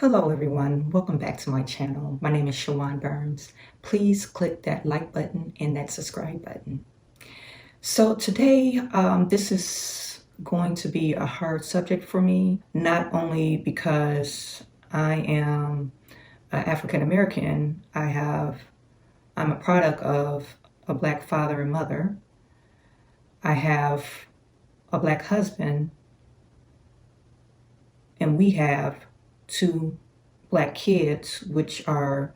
Hello everyone, welcome back to my channel. My name is Chawanne Burns. Please click that like button and that subscribe button. So today, this is going to be a hard subject for me, not only because I am African American. I'm a product of a Black father and mother. I have a Black husband, and we have two Black kids, which are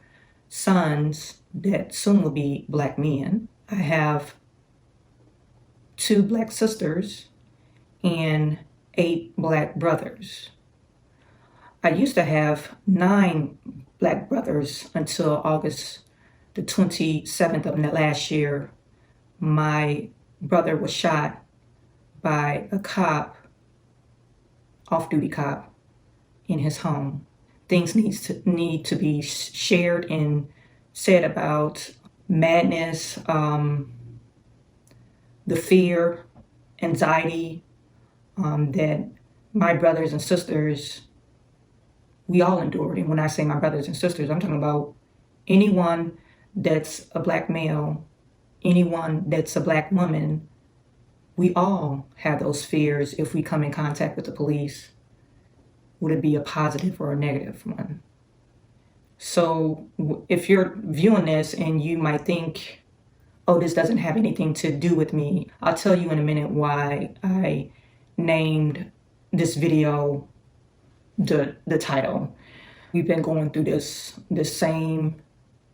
sons that soon will be Black men. I have two Black sisters and 8 Black brothers. I used to have 9 Black brothers until August the 27th of last year. My brother was shot by a cop, off-duty cop, in his home. Things need to be shared and said about madness, the fear, anxiety that my brothers and sisters, we all endured. And when I say my brothers and sisters, I'm talking about anyone that's a Black male, anyone that's a Black woman. We all have those fears if we come in contact with the police. Would it be a positive or a negative one? So if you're viewing this and you might think, oh, this doesn't have anything to do with me, I'll tell you in a minute why I named this video the title. We've been going through this same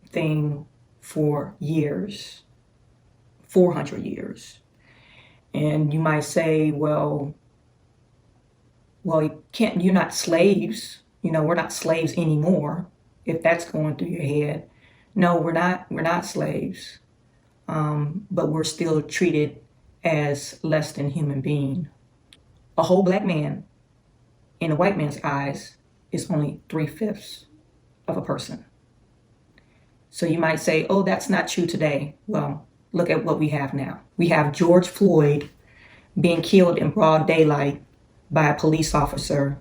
thing for years, 400 years. And you might say, well, you're not slaves. We're not slaves anymore, if that's going through your head. No, we're not slaves. But we're still treated as less than human being. A whole Black man, in a white man's eyes, is only 3/5 of a person. So you might say, oh, that's not true today. Well, look at what we have now. We have George Floyd being killed in broad daylight by a police officer,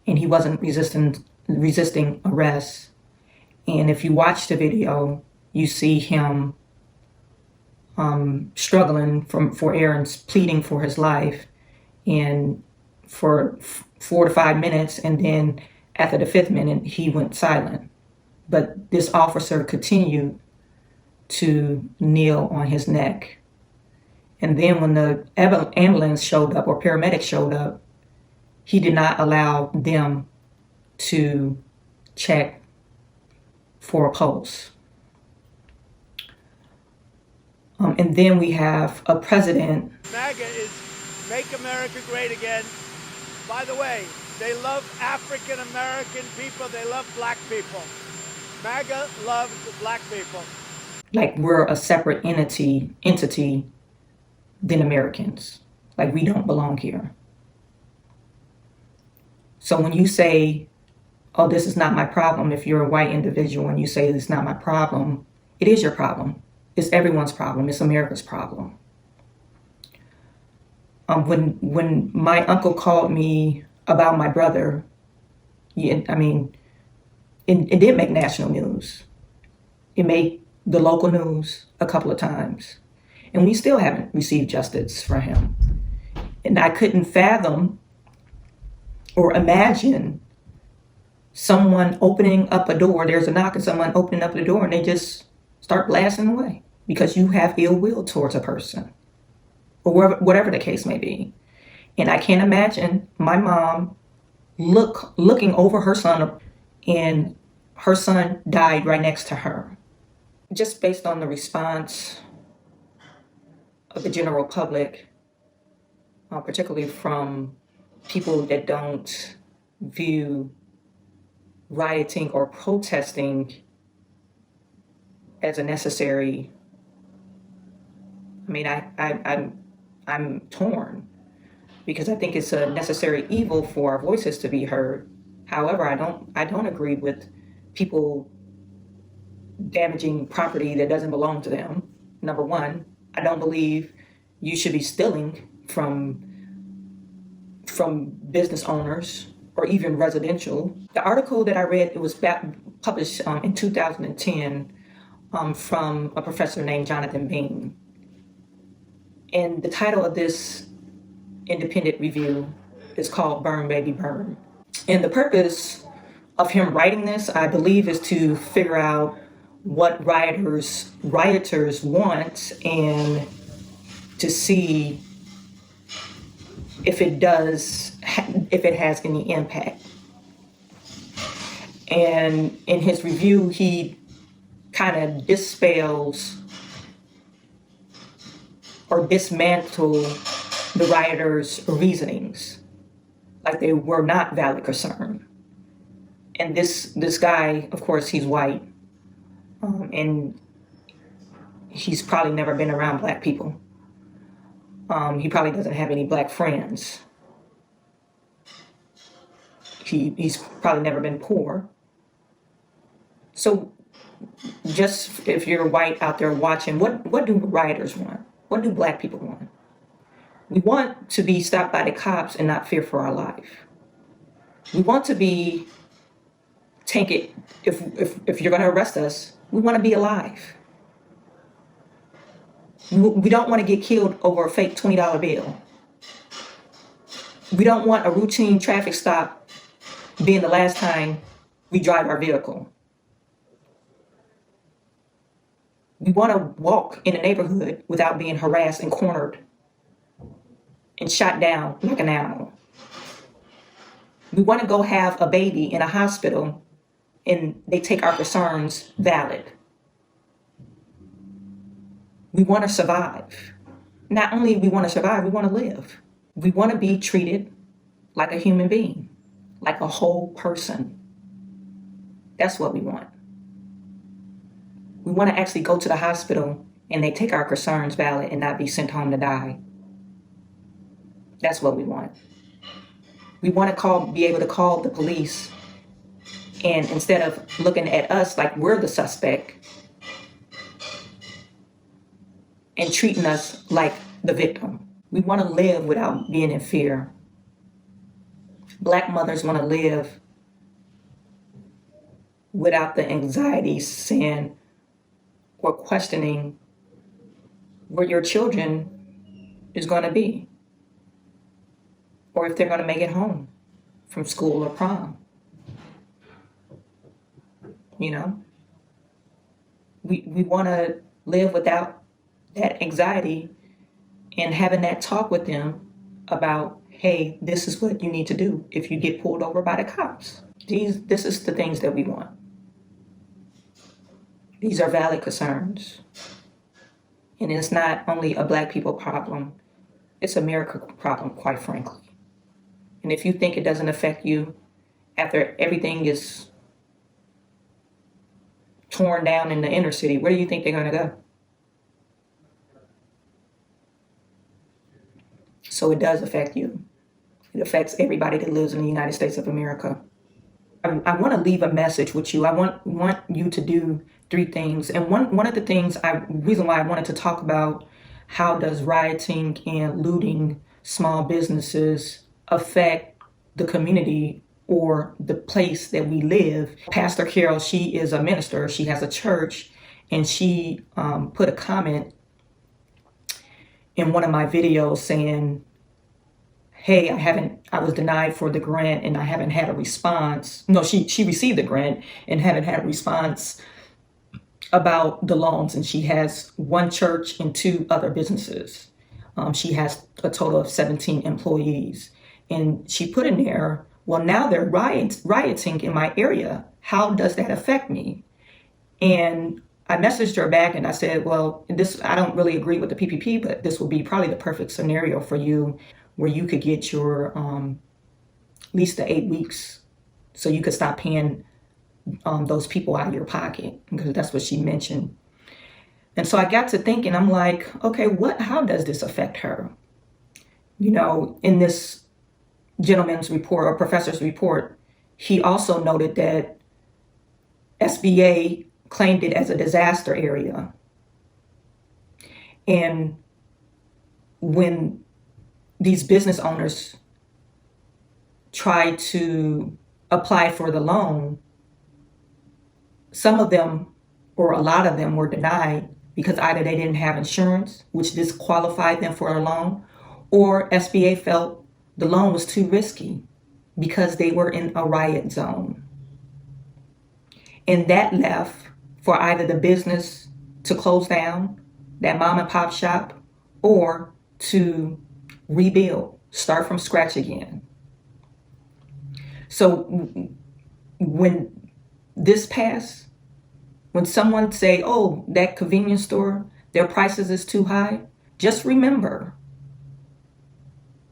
and he wasn't resisting arrest. And if you watch the video, you see him struggling for air and pleading for his life, and for 4 to 5 minutes, and then after the 5th minute, he went silent. But this officer continued to kneel on his neck. And then when the ambulance showed up, or paramedics showed up, he did not allow them to check for a pulse. And then we have a president. MAGA is Make America Great Again. By the way, they love African American people. They love Black people. MAGA loves Black people. Like we're a separate entity than Americans. Like we don't belong here. So when you say, oh, this is not my problem, if you're a white individual and you say it's not my problem, it is your problem. It's everyone's problem. It's America's problem. When my uncle called me about my brother, it did make national news. It made the local news a couple of times. And we still haven't received justice for him. And I couldn't fathom or imagine someone opening up a door. There's a knock and someone opening up the door and they just start blasting away because you have ill will towards a person, or whatever the case may be. And I can't imagine my mom looking over her son, and her son died right next to her. Just based on the response of the general public, particularly from people that don't view rioting or protesting as a necessary. I'm torn, because I think it's a necessary evil for our voices to be heard. However, I don't agree with people damaging property that doesn't belong to them. Number one, I don't believe you should be stealing from business owners or even residential. The article that I read, it was published in 2010 from a professor named Jonathan Bain. And the title of this independent review is called Burn Baby Burn. And the purpose of him writing this, I believe, is to figure out what rioters want and to see if it has any impact. And in his review, he kind of dispels or dismantle the rioters' reasonings, like they were not valid concern. And this guy, of course, he's white, and he's probably never been around black people. He probably doesn't have any black friends. He's probably never been poor. So just if you're white out there watching, what do rioters want? What do black people want? We want to be stopped by the cops and not fear for our life. We want to be taken, if you're going to arrest us, we want to be alive. We don't want to get killed over a fake $20 bill. We don't want a routine traffic stop being the last time we drive our vehicle. We want to walk in a neighborhood without being harassed and cornered and shot down like an animal. We want to go have a baby in a hospital and they take our concerns valid. We want to survive. Not only we want to survive, we want to live. We want to be treated like a human being, like a whole person. That's what we want. We want to actually go to the hospital and they take our concerns valid and not be sent home to die. That's what we want. We want to be able to call the police, and instead of looking at us like we're the suspect and treating us like the victim. We want to live without being in fear. Black mothers want to live without the anxiety, saying, or questioning where your children is going to be, or if they're going to make it home from school or prom. You know, we want to live without that anxiety and having that talk with them about, hey, this is what you need to do if you get pulled over by the cops. This is the things that we want. These are valid concerns. And it's not only a black people problem, it's an America problem, quite frankly. And if you think it doesn't affect you after everything is torn down in the inner city, where do you think they're going to go? So it does affect you. It affects everybody that lives in the United States of America. I want to leave a message with you. I want you to do 3 things. And one of the things, reason why I wanted to talk about how does rioting and looting small businesses affect the community or the place that we live. Pastor Carol, she is a minister. She has a church, and she put a comment in one of my videos saying, hey, I was denied for the grant and I haven't had a response. No, she received the grant and haven't had a response about the loans. And she has 1 church and 2 other businesses. She has a total of 17 employees. And she put in there, well, now they're rioting in my area. How does that affect me? And I messaged her back and I said, well, I don't really agree with the PPP, but this would be probably the perfect scenario for you, where you could get your at least the 8 weeks, so you could stop paying those people out of your pocket, because that's what she mentioned. And so I got to thinking, I'm like, okay, how does this affect her? You know, in this gentleman's report or professor's report, he also noted that SBA claimed it as a disaster area. And when these business owners tried to apply for the loan, some of them, or a lot of them, were denied because either they didn't have insurance, which disqualified them for a loan, or SBA felt the loan was too risky because they were in a riot zone. And that left for either the business to close down, that mom and pop shop, or to rebuild, start from scratch again. So when this passed, when someone say, oh, that convenience store, their prices is too high, just remember,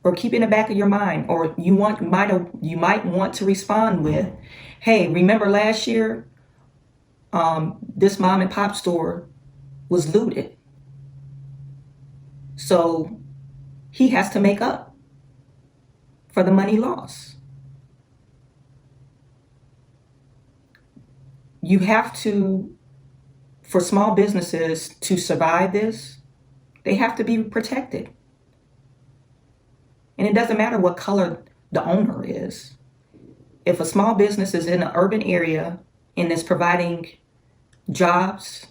or keep in the back of your mind, or you might want to respond with, hey, remember last year, this mom and pop store was looted. So he has to make up for the money lost. You have to, for small businesses to survive this, they have to be protected. And it doesn't matter what color the owner is. If a small business is in an urban area and is providing jobs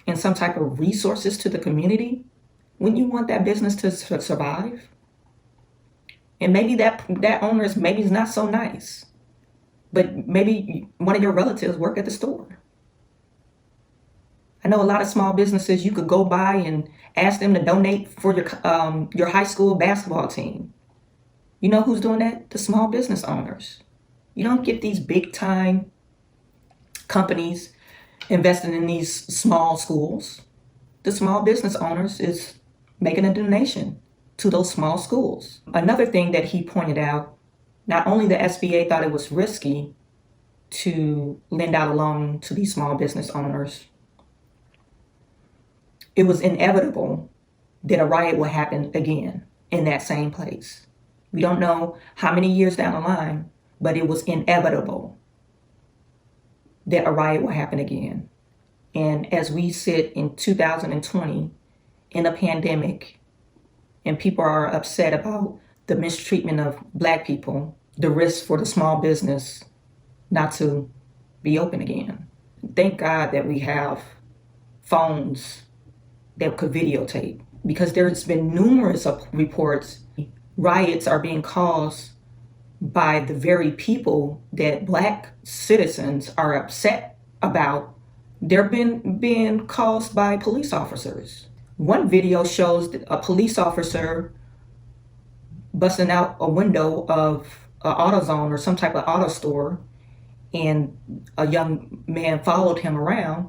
and some type of resources to the community, wouldn't you want that business to survive? And maybe that owner is not so nice, but maybe one of your relatives work at the store. I know a lot of small businesses you could go by and ask them to donate for your high school basketball team. You know who's doing that? The small business owners. You don't get these big time companies investing in these small schools. The small business owners is making a donation to those small schools. Another thing that he pointed out, not only the SBA thought it was risky to lend out a loan to these small business owners, it was inevitable that a riot would happen again in that same place. We don't know how many years down the line, but it was inevitable that a riot will happen again. And as we sit in 2020 in a pandemic, and people are upset about the mistreatment of Black people, the risk for the small business not to be open again. Thank God that we have phones that could videotape, because there's been numerous reports riots are being caused by the very people that Black citizens are upset about. They're being caused by police officers. One video shows a police officer busting out a window of an AutoZone or some type of auto store, and a young man followed him around,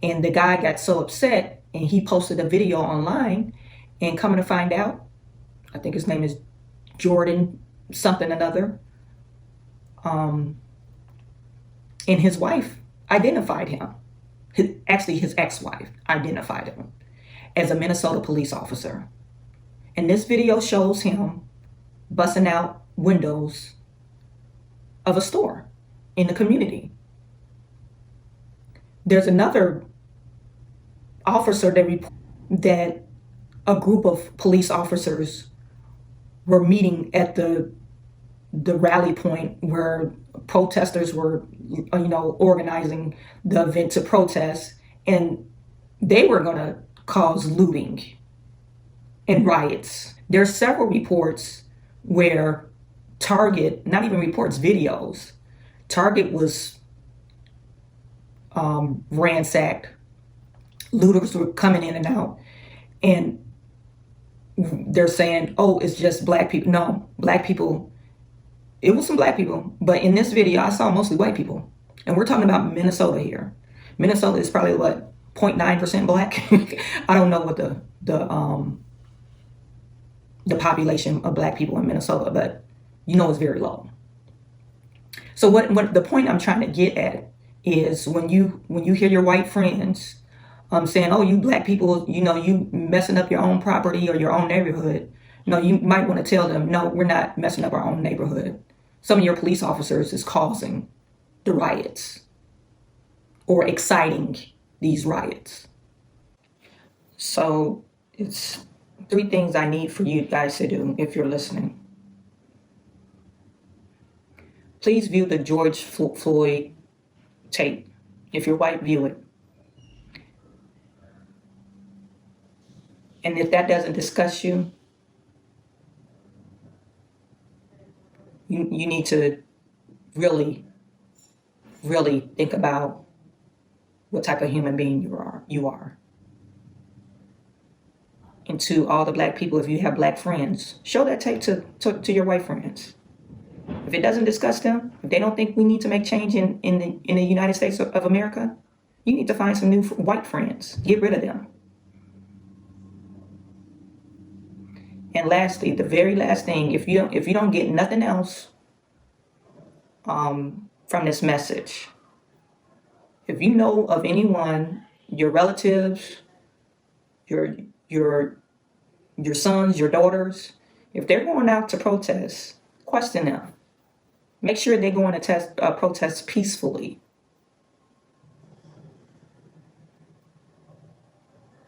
and the guy got so upset and he posted a video online, and coming to find out, I think his name is Jordan something another, and his wife identified him. His ex-wife identified him as a Minnesota police officer. And this video shows him busting out windows of a store in the community. There's another officer that reported that a group of police officers were meeting at the rally point where protesters were, organizing the event to protest, and they were going to cause looting and riots. There are several reports where Target, not even reports, videos, Target was ransacked. Looters were coming in and out, and they're saying, oh, it's just Black people. No, Black people. It was some Black people, but in this video, I saw mostly white people. And we're talking about Minnesota here. Minnesota is probably, 0.9% Black? I don't know what the population of Black people in Minnesota, but it's very low. So what the point I'm trying to get at is when you hear your white friends saying, oh, you Black people, you messing up your own property or your own neighborhood, you might want to tell them, no, we're not messing up our own neighborhood. Some of your police officers is causing the riots or exciting these riots. So it's 3 things I need for you guys to do if you're listening. Please view the George Floyd tape. If you're white, view it. And if that doesn't disgust you, you need to really, really think about what type of human being you are. And to all the black people, if you have black friends, show that tape to your white friends. If it doesn't disgust them, if they don't think we need to make change in the United States of America, you need to find some new white friends. Get rid of them. And lastly, the very last thing, if you don't get nothing else from this message, if you know of anyone, your relatives, your sons, your daughters, if they're going out to protest, question them. Make sure they're going to protest peacefully.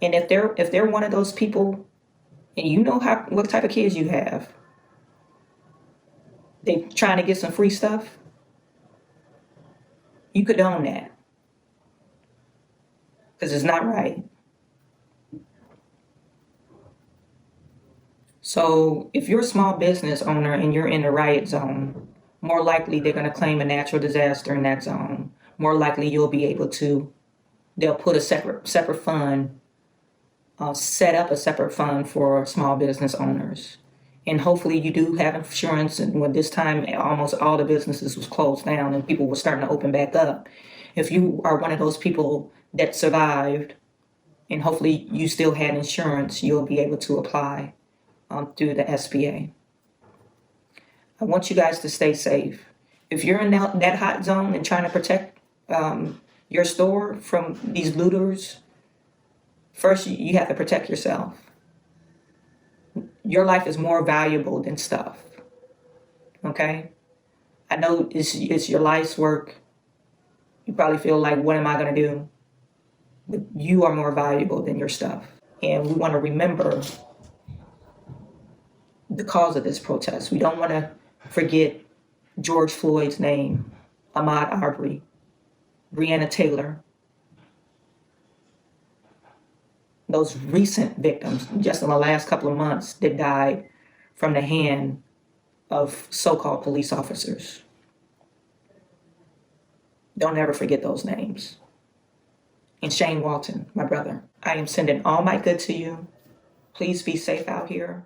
And if they're one of those people, and you know what type of kids you have, they trying to get some free stuff, you condone that, because it's not right. So if you're a small business owner and you're in the riot zone, more likely they're going to claim a natural disaster in that zone. More likely they'll put a separate fund, set up a separate fund for small business owners. And hopefully you do have insurance. And when this time, almost all the businesses was closed down and people were starting to open back up. If you are one of those people that survived, and hopefully you still had insurance, you'll be able to apply through the SBA. I want you guys to stay safe. If you're in that hot zone and trying to protect your store from these looters, first you have to protect yourself. Your life is more valuable than stuff. Okay? I know it's your life's work. You probably feel like, what am I going to do? But you are more valuable than your stuff. And we want to remember the cause of this protest. We don't want to forget George Floyd's name, Ahmaud Arbery, Breonna Taylor, those recent victims just in the last couple of months that died from the hand of so-called police officers. Don't ever forget those names. And Shane Walton, my brother, I am sending all my good to you. Please be safe out here.